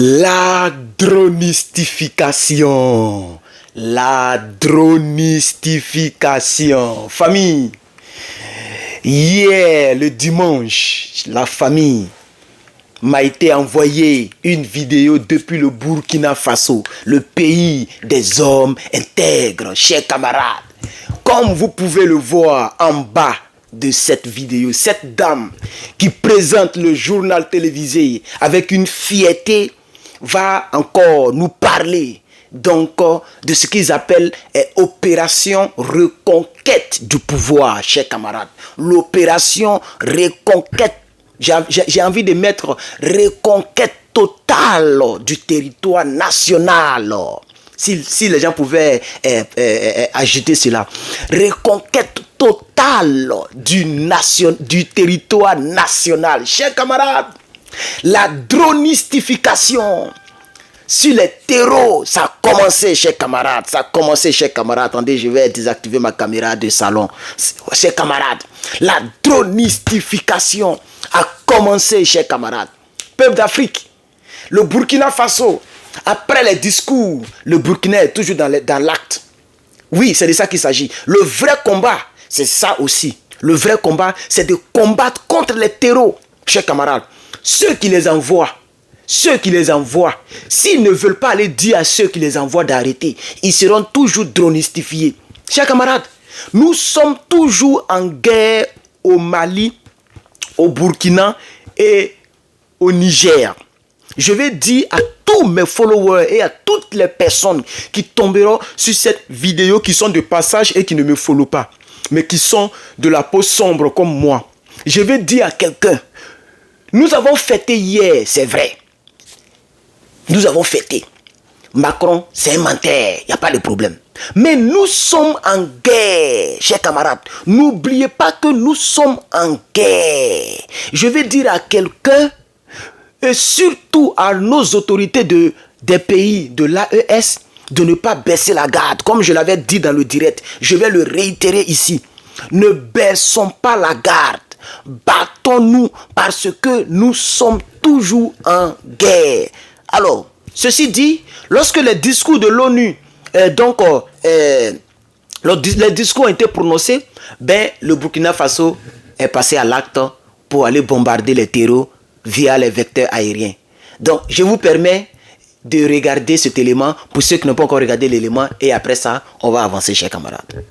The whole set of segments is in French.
La dronistification. La dronistification. Famille. Hier, le dimanche, la famille m'a été envoyé une vidéo depuis le Burkina Faso, le pays des hommes intègres, chers camarades. Comme vous pouvez le voir en bas de cette vidéo, cette dame qui présente le journal télévisé avec une fierté va encore nous parler donc de ce qu'ils appellent opération reconquête du pouvoir, chers camarades. L'opération reconquête, j'ai envie de mettre reconquête totale du territoire national. Si les gens pouvaient ajouter cela. Reconquête totale du territoire national. Chers camarades, la dronistification sur les terreaux, ça a commencé, chers camarades. Ça a commencé, chers camarades. Attendez, je vais désactiver ma caméra de salon. Chers camarades, la dronistification a commencé, chers camarades. Peuple d'Afrique, le Burkina Faso, après les discours, le Burkina est toujours dans l'acte. Oui, c'est de ça qu'il s'agit. Le vrai combat, c'est ça aussi. Le vrai combat, c'est de combattre contre les terreaux, chers camarades. Ceux qui les envoient, s'ils ne veulent pas aller dire à ceux qui les envoient d'arrêter, ils seront toujours dronistifiés. Chers camarades, nous sommes toujours en guerre au Mali, au Burkina et au Niger. Je vais dire à tous mes followers et à toutes les personnes qui tomberont sur cette vidéo, qui sont de passage et qui ne me follow pas, mais qui sont de la peau sombre comme moi. Je vais dire à quelqu'un, nous avons fêté hier, c'est vrai. Nous avons fêté. Macron, c'est un menteur, il n'y a pas de problème. Mais nous sommes en guerre, chers camarades. N'oubliez pas que nous sommes en guerre. Je vais dire à quelqu'un, et surtout à nos autorités des pays de l'AES, de ne pas baisser la garde. Comme je l'avais dit dans le direct, je vais le réitérer ici. Ne baissons pas la garde. Battons-nous parce que nous sommes toujours en guerre. Alors, ceci dit, lorsque les discours de l'ONU, les discours ont été prononcés, le Burkina Faso est passé à l'acte pour aller bombarder les terreaux via les vecteurs aériens. Donc, je vous permets de regarder cet élément pour ceux qui n'ont pas encore regardé l'élément et après ça, on va avancer, chers camarades.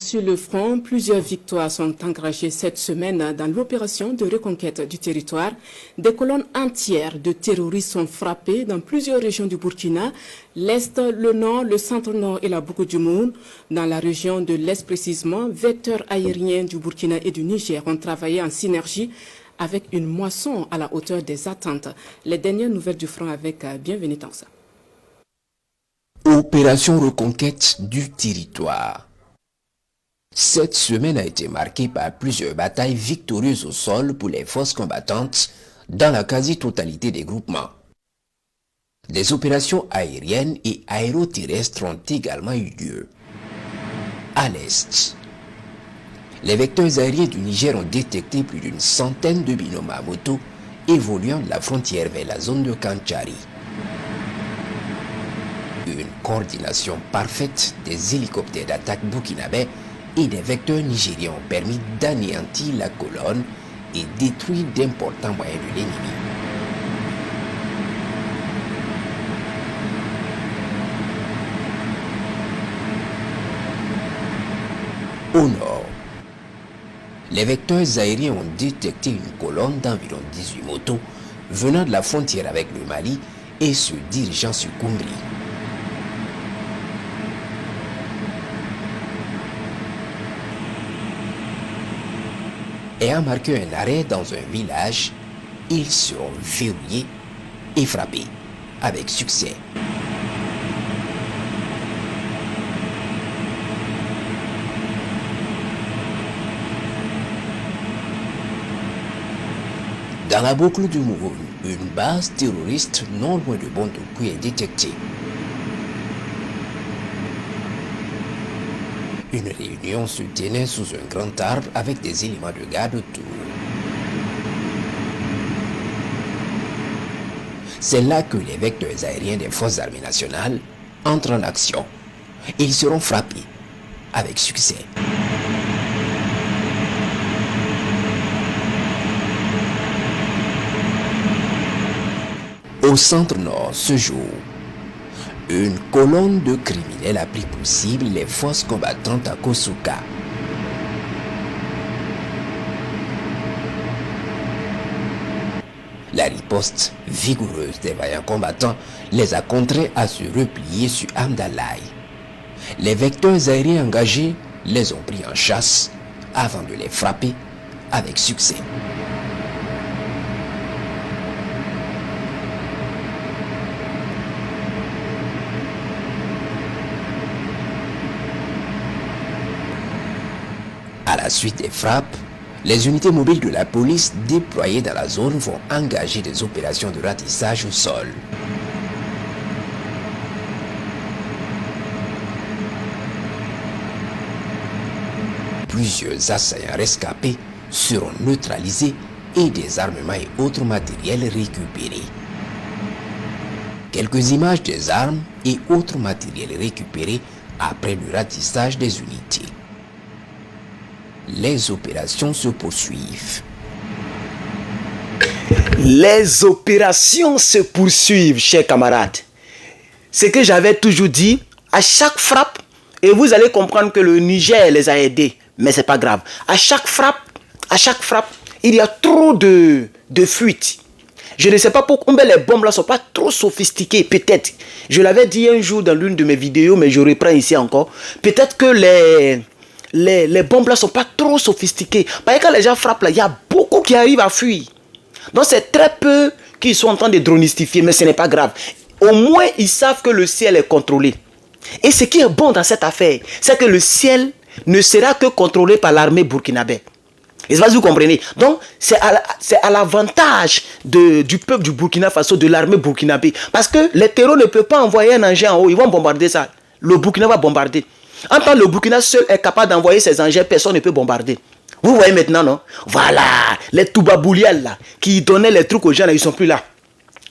Sur le front, plusieurs victoires sont engagées cette semaine dans l'opération de reconquête du territoire. Des colonnes entières de terroristes sont frappées dans plusieurs régions du Burkina, l'Est, le Nord, le Centre-Nord et la Bougoudjoumoun. Dans la région de l'Est précisément, vecteurs aériens du Burkina et du Niger ont travaillé en synergie avec une moisson à la hauteur des attentes. Les dernières nouvelles du front avec Bienvenue Tansa. Opération reconquête du territoire. Cette semaine a été marquée par plusieurs batailles victorieuses au sol pour les forces combattantes dans la quasi-totalité des groupements. Des opérations aériennes et aéroterrestres ont également eu lieu. À l'Est, les vecteurs aériens du Niger ont détecté plus d'une centaine de binômes à moto évoluant de la frontière vers la zone de Kanchari. Une coordination parfaite des hélicoptères d'attaque burkinabais et des vecteurs nigériens ont permis d'anéantir la colonne et détruire d'importants moyens de l'ennemi. Au nord, les vecteurs aériens ont détecté une colonne d'environ 18 motos venant de la frontière avec le Mali et se dirigeant sur Koumbri. Ayant marqué un arrêt dans un village, ils seront verrouillés et frappés avec succès. Dans la boucle du Mouroun, une base terroriste non loin de Bondoukou est détectée. Une réunion se tenait sous un grand arbre avec des éléments de garde autour. C'est là que les vecteurs aériens des forces armées nationales entrent en action. Ils seront frappés avec succès. Au centre nord, ce jour, une colonne de criminels a pris pour cible les forces combattantes à Kosuka. La riposte vigoureuse des vaillants combattants les a contraints à se replier sur Amdalaï. Les vecteurs aériens engagés les ont pris en chasse avant de les frapper avec succès. À la suite des frappes, les unités mobiles de la police déployées dans la zone vont engager des opérations de ratissage au sol. Plusieurs assaillants rescapés seront neutralisés et des armements et autres matériels récupérés. Quelques images des armes et autres matériels récupérés après le ratissage des unités. Les opérations se poursuivent. Les opérations se poursuivent, chers camarades. Ce que j'avais toujours dit, à chaque frappe, et vous allez comprendre que le Niger les a aidés, mais c'est pas grave. À chaque frappe, il y a trop de fuites. Je ne sais pas pourquoi, mais les bombes là sont pas trop sophistiquées, peut-être. Je l'avais dit un jour dans l'une de mes vidéos, mais je reprends ici encore. Peut-être que les bombes là sont pas trop sophistiquées. Parce que quand les gens frappent là, il y a beaucoup qui arrivent à fuir. Donc c'est très peu qui sont en train de dronistifier, mais ce n'est pas grave. Au moins, ils savent que le ciel est contrôlé. Et ce qui est bon dans cette affaire, c'est que le ciel ne sera que contrôlé par l'armée burkinabé. Et c'est pas, vous comprenez. Donc, c'est à l'avantage du peuple du Burkina Faso, de l'armée burkinabé. Parce que les terroristes ne peuvent pas envoyer un engin en haut, ils vont bombarder ça. Le Burkina va bombarder. En tant que le Burkina seul est capable d'envoyer ses engins, personne ne peut bombarder. Vous voyez maintenant, non? Voilà, les Toubaboulial là, qui donnaient les trucs aux gens, là, ils ne sont plus là.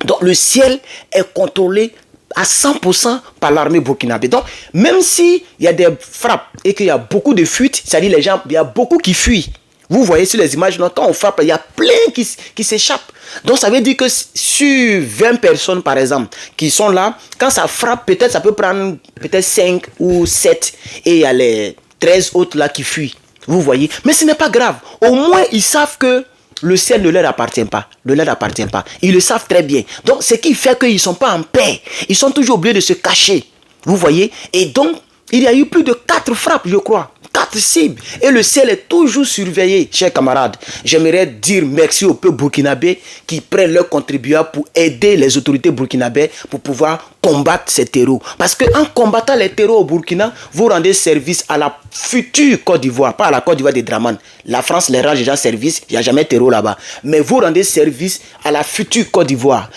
Donc le ciel est contrôlé à 100% par l'armée burkinabé. Donc même s'il y a des frappes et qu'il y a beaucoup de fuites, c'est-à-dire les gens, il y a beaucoup qui fuient. Vous voyez sur les images, quand on frappe, il y a plein qui s'échappent. Donc ça veut dire que sur 20 personnes par exemple, qui sont là, quand ça frappe, peut-être ça peut prendre peut-être 5 ou 7 et il y a les 13 autres là qui fuient. Vous voyez. Mais ce n'est pas grave. Au moins ils savent que le ciel ne leur appartient pas. Ne leur appartient pas. Ils le savent très bien. Donc ce qui fait qu'ils ne sont pas en paix. Ils sont toujours obligés de se cacher. Vous voyez. Et donc il y a eu plus de 4 frappes, je crois. 4 cibles. Et le ciel est toujours surveillé, chers camarades. J'aimerais dire merci aux peuples burkinabés qui prennent leur contribution pour aider les autorités burkinabées pour pouvoir combattre ces terreaux. Parce qu'en combattant les terreaux au Burkina, vous rendez service à la future Côte d'Ivoire, pas à la Côte d'Ivoire des Draman. La France les rend déjà service, il n'y a jamais de terreau là-bas. Mais vous rendez service à la future Côte d'Ivoire,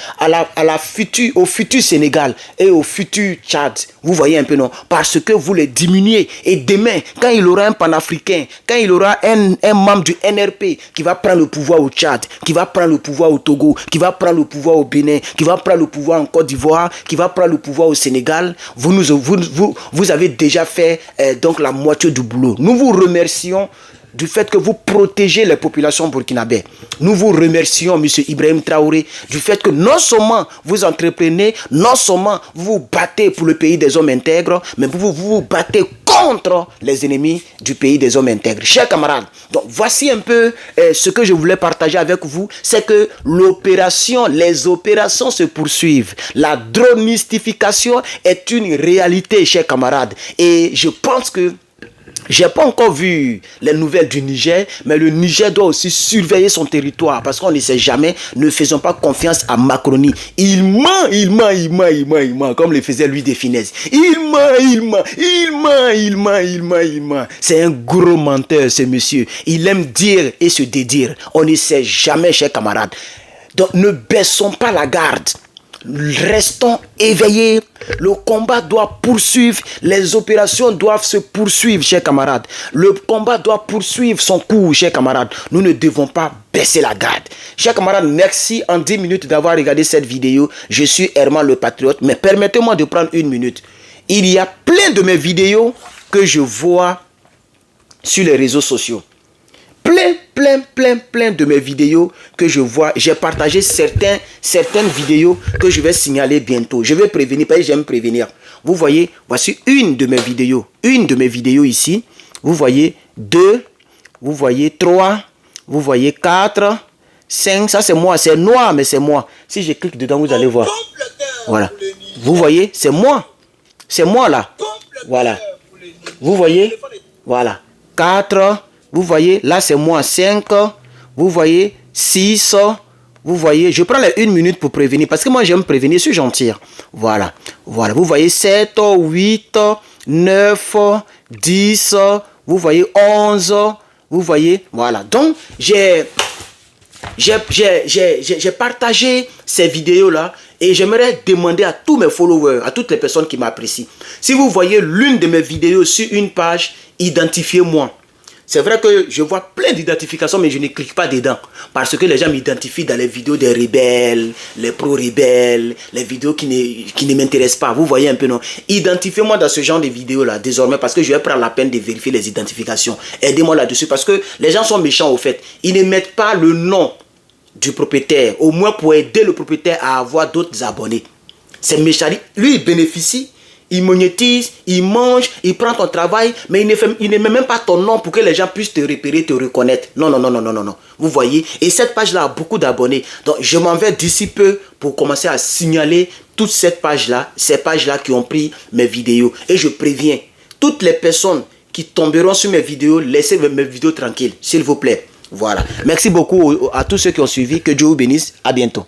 au futur Sénégal et au futur Tchad. Vous voyez un peu, non? Parce que vous les diminuez. Et demain, quand il aura un panafricain, quand il aura un membre du NRP qui va prendre le pouvoir au Tchad, qui va prendre le pouvoir au Togo, qui va prendre le pouvoir au Bénin, qui va prendre le pouvoir en Côte d'Ivoire, qui va prendre le pouvoir au Sénégal, vous avez déjà fait donc la moitié du boulot. Nous vous remercions du fait que vous protégez les populations burkinabées. Nous vous remercions, M. Ibrahim Traoré, du fait que non seulement vous entreprenez, non seulement vous vous battez pour le pays des hommes intègres, mais vous vous battez contre les ennemis du pays des hommes intègres. Chers camarades, donc voici un peu ce que je voulais partager avec vous, c'est que les opérations se poursuivent. La dronistification est une réalité, chers camarades. Et je pense que j'ai pas encore vu les nouvelles du Niger, mais le Niger doit aussi surveiller son territoire parce qu'on ne sait jamais. Ne faisons pas confiance à Macronie. Il ment, comme le faisait Louis de Funès. Il ment. C'est un gros menteur, ce monsieur. Il aime dire et se dédire. On ne sait jamais, chers camarades. Donc ne baissons pas la garde. Restons éveillés. Le combat doit poursuivre. Les opérations doivent se poursuivre, chers camarades. Le combat doit poursuivre son cours, chers camarades. Nous ne devons pas baisser la garde. Chers camarades, merci en 10 minutes d'avoir regardé cette vidéo. Je suis Herman le Patriote, mais permettez-moi de prendre une minute. Il y a plein de mes vidéos que je vois sur les réseaux sociaux. Plein de mes vidéos que je vois. J'ai partagé certaines vidéos que je vais signaler bientôt. Je vais prévenir, parce que j'aime prévenir. Vous voyez, voici une de mes vidéos. Une de mes vidéos ici. Vous voyez 2, vous voyez 3, vous voyez 4, 5. Ça c'est moi, c'est noir, mais c'est moi. Si je clique dedans, vous allez voir. Voilà. Vous voyez, c'est moi. C'est moi là. Voilà. Vous voyez, voilà. 4. Vous voyez, là c'est moi 5, vous voyez 6, vous voyez, je prends les 1 minute pour prévenir, parce que moi j'aime prévenir, je suis gentil. Voilà, voilà, vous voyez 7, 8, 9, 10, vous voyez 11, vous voyez, voilà. Donc, j'ai partagé ces vidéos-là et j'aimerais demander à tous mes followers, à toutes les personnes qui m'apprécient, si vous voyez l'une de mes vidéos sur une page, identifiez-moi. C'est vrai que je vois plein d'identifications, mais je ne clique pas dedans. Parce que les gens m'identifient dans les vidéos des rebelles, les pro-rebelles, les vidéos qui ne m'intéressent pas. Vous voyez un peu, non? Identifiez-moi dans ce genre de vidéos-là, désormais, parce que je vais prendre la peine de vérifier les identifications. Aidez-moi là-dessus, parce que les gens sont méchants, au fait. Ils ne mettent pas le nom du propriétaire, au moins pour aider le propriétaire à avoir d'autres abonnés. C'est méchant. Lui, il bénéficie. Il monétise, il mange, il prend ton travail, mais il ne met même pas ton nom pour que les gens puissent te repérer, te reconnaître. Non. Vous voyez, et cette page-là a beaucoup d'abonnés. Donc, je m'en vais d'ici peu pour commencer à signaler toutes ces pages-là qui ont pris mes vidéos. Et je préviens, toutes les personnes qui tomberont sur mes vidéos, laissez mes vidéos tranquilles, s'il vous plaît. Voilà. Merci beaucoup à tous ceux qui ont suivi. Que Dieu vous bénisse. À bientôt.